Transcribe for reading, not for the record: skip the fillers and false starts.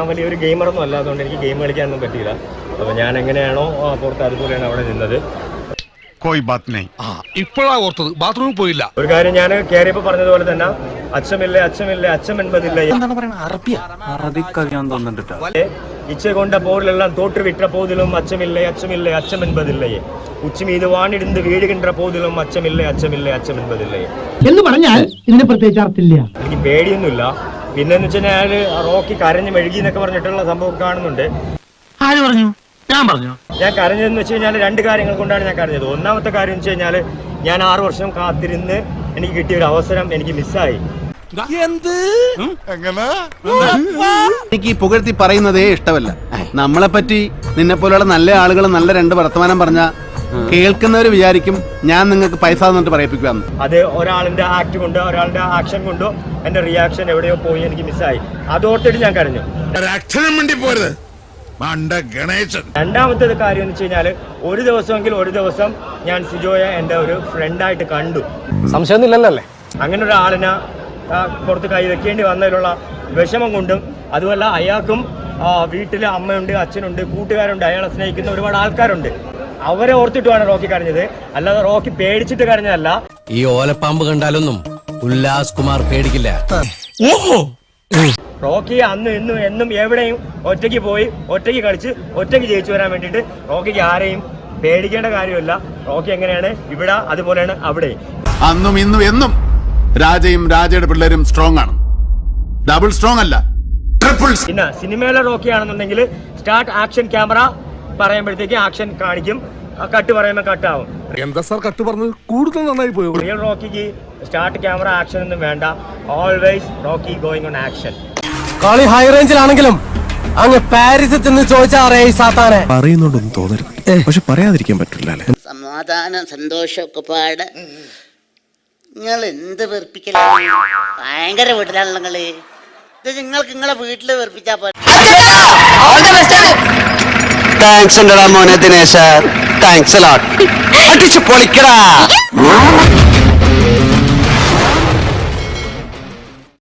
വലിയൊരു ഗെയിമറൊന്നും അല്ലാത്തതുകൊണ്ട് എനിക്ക് ഗെയിം കളിക്കാനൊന്നും പറ്റിയില്ല. അപ്പോൾ ഞാൻ എങ്ങനെയാണോ പുറത്ത് അതുപോലെയാണ് അവിടെ നിന്നത്. ഇപ്പോഴാ ഓർത്തത്, ബാത്റൂമിൽ പോയില്ല. ഒരു കാര്യം ഞാൻ കയറിയപ്പോൾ പറഞ്ഞതുപോലെ തന്നെ അച്ഛമില്ലേ അച്ഛമില്ലേ അച്ഛം என்பதில்லை. ഇച്ഛ കൊണ്ട പോരിലെല്ലാം തോற்று விட்ட போதிலும் அச்சமில்லை அச்சமில்லை அச்சம் என்பதில்லை. ഉച്ച മീത് വാണിടുന്ന് വീഴുകിன்ற പോതിലും അച്ചമില്ലേ അച്ചമില്ലേ അച്ചം என்பதில்லை എന്ന് പറഞ്ഞാൽ ഇതിന് പ്രത്യേകിച്ച് അർത്ഥമില്ല. എനിക്ക് പേടിയൊന്നുമില്ല. പിന്നെന്ന് വെച്ചാൽ ഞാൻ റോക്കി കരഞ്ഞ് മെഴുകി എന്നൊക്കെ പറഞ്ഞിട്ടുള്ള സംഭവം കാണുന്നുണ്ട്. ആര് പറഞ്ഞു? ഞാൻ പറഞ്ഞു. ഞാൻ കരഞ്ഞതെന്ന് വെച്ച് കഴിഞ്ഞാൽ 2 കാര്യങ്ങൾ കൊണ്ടാണ് ഞാൻ കരഞ്ഞത്. ഒന്നാമത്തെ കാര്യം എന്ന് വെച്ച് കഴിഞ്ഞാൽ ഞാൻ 6 വർഷം കാത്തിരുന്ന് എനിക്ക് കിട്ടിയ ഒരു അവസരം എനിക്ക് മിസ്സായി. എനിക്ക് ഈ പുകഴ്ത്തി പറയുന്നതേ ഇഷ്ടമല്ല. നമ്മളെ പറ്റി നിന്നെ പോലെയുള്ള നല്ല ആളുകൾ നല്ല 2 വർത്തമാനം പറഞ്ഞ കേൾക്കുന്നവര് വിചാരിക്കും ഞാൻ നിങ്ങൾക്ക് പൈസ തന്നിട്ട് പറയിപ്പിക്കാന്ന്. അത് ഒരാളിന്റെ ആക്ട് കൊണ്ടോ ഒരാളുടെ ആക്ഷൻ കൊണ്ടോ എന്റെ റിയാക്ഷൻ എവിടെയോ പോയി എനിക്ക് മിസ്സായി. അതോർത്തിട്ട് ഞാൻ കരഞ്ഞു. രണ്ടാമത്തെ കാര്യം എന്ന് വെച്ച് കഴിഞ്ഞാൽ ഒരു ദിവസം ഞാൻ സിജോയെ എന്റെ ഒരു ഫ്രണ്ടായിട്ട് കണ്ടു. സംശയമൊന്നുമില്ലല്ലോ. അങ്ങനെ ഒരാളിനെ പുറത്ത് കൈ വെക്കേണ്ടി വന്നതിലുള്ള വിഷമം കൊണ്ടും അതുമല്ല അയാൾക്കും വീട്ടില് അമ്മയുണ്ട്, അച്ഛനുണ്ട്, കൂട്ടുകാരുണ്ട്, അയാളെ സ്നേഹിക്കുന്ന ഒരുപാട് ആൾക്കാരുണ്ട്. അവരെ ഓർത്തിട്ടുമാണ് റോക്കി കരഞ്ഞത്, അല്ലാതെ റോക്കി പേടിച്ചിട്ട് കരഞ്ഞതല്ല. ഈ ഓലപ്പാമ്പ് കണ്ടാലൊന്നും ഉല്ലാസ് കുമാർ പേടിക്കില്ല. റോക്കി അന്ന് ഇന്നും എന്നും എവിടെയും ഒറ്റയ്ക്ക് പോയി ഒറ്റയ്ക്ക് കളിച്ച് ഒറ്റയ്ക്ക് ജയിച്ചു വരാൻ വേണ്ടിയിട്ട് റോക്കിക്ക് ആരെയും പേടിക്കേണ്ട കാര്യമില്ല. റോക്കി എങ്ങനെയാണ് ഇവിടെ അതുപോലെയാണ് അവിടെ. അന്നും ഇന്നും എന്നും രാജയും രാജയുടെ പിള്ളേരും സ്ട്രോങ് ആണ്. ഡബിൾ സ്ട്രോങ് അല്ല, ട്രിപ്പിൾ. പിന്നെ സിനിമയിലെ റോക്കി ആണെന്നുണ്ടെങ്കിൽ സ്റ്റാർട്ട് ആക്ഷൻ ക്യാമറ പറയുമ്പോഴത്തേക്ക് ആക്ഷൻ കാണിക്കും, കട്ട് പറയുമ്പോൾ കട്ടാവും. എന്താ സാർ കട്ട് പറഞ്ഞത്? കൂടുതൽ നന്നായി പോയോ? റിയൽ റോക്കിക്ക് സ്റ്റാർട്ട് ക്യാമറ ആക്ഷൻ ഒന്നും വേണ്ട. Always Rocky going on action. കളി ഹൈ റേഞ്ചിലാണെങ്കിലും അങ്ങ് പാരീസിൽ ചെന്ന് ചോദിച്ചാൽ പറയുന്നുണ്ടൊന്നും തോന്നരുത്, പക്ഷെ പറയാതിരിക്കാൻ പറ്റില്ല. സമാധാനം സന്തോഷമൊക്കെ പാട്. നിങ്ങൾ എന്ത് വെറുപ്പിക്കലാണ്? ഭയങ്കര വീട്ടിലാണല്ലോ നിങ്ങള്. ഇത് നിങ്ങൾക്ക് നിങ്ങളെ വീട്ടില് വെറുപ്പിച്ചാ പോലെ. താങ്ക്സ് ഉണ്ടടാ മോനെ ദിനേശ, താങ്ക്സ് അടിച്ചു പൊളിക്കടാ.